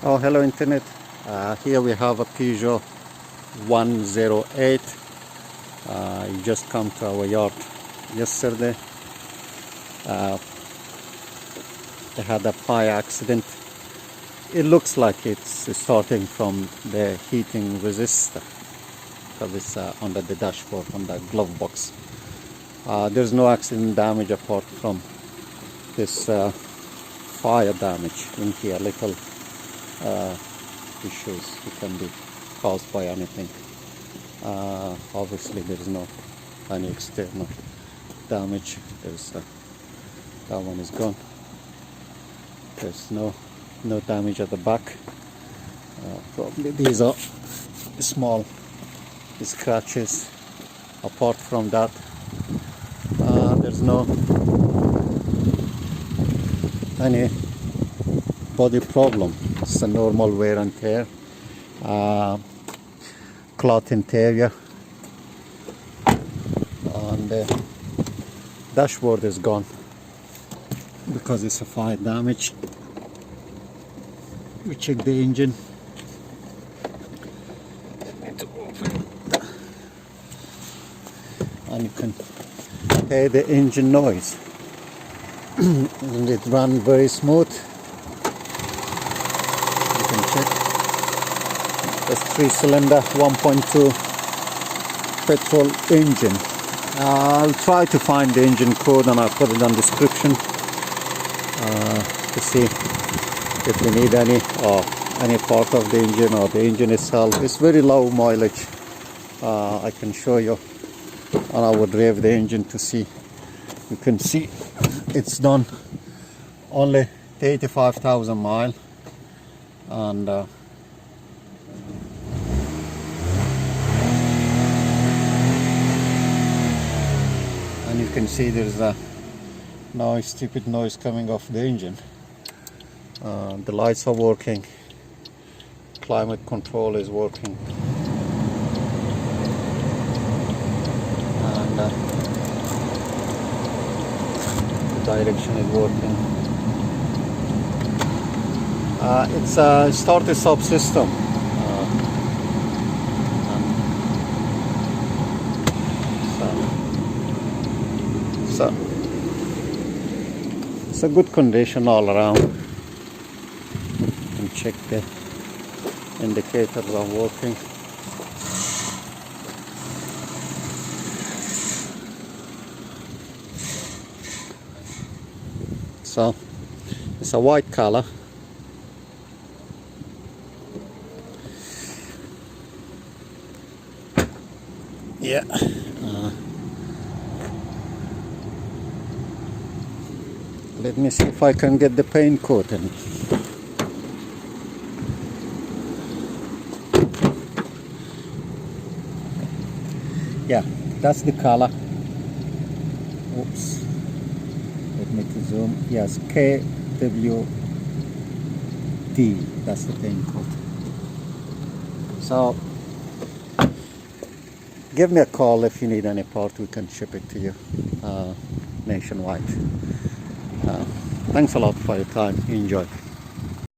Oh, hello internet. Here we have a Peugeot 108. It just come to our yard yesterday. They had a fire accident. It looks like it's starting from the heating resistor because it's under the dashboard on the glove box. There's no accident damage apart from this fire damage in here. Little issues it can be caused by anything. Obviously there is no any external damage. There's that one is gone. There's no damage at the back. Probably these are small scratches. Apart from that, there's no any body problem. It's a normal wear and tear. Cloth interior, and the dashboard is gone because it's a fire damage. We check the engine. Need to open, and you can hear the engine noise. And it runs very smooth. You can check. It's 3-cylinder 1.2 petrol engine. I'll try to find the engine code and I'll put it on the description to see if we need any part of the engine or the engine itself. It's very low mileage. I can show you, and I would rev the engine to see. You can see it's done only 85,000 miles, and you can see there's a stupid noise coming off the engine. The lights are working, climate control is working, and the direction is working. It's a start-stop system. So it's a good condition all around. And check the indicators are working. So it's a white color. Yeah. Let me see if I can get the paint coating. Yeah, that's the color. Oops. Let me zoom. Yes, KWD. That's the paint code. So give me a call if you need any part. We can ship it to you nationwide. Thanks a lot for your time. Enjoy.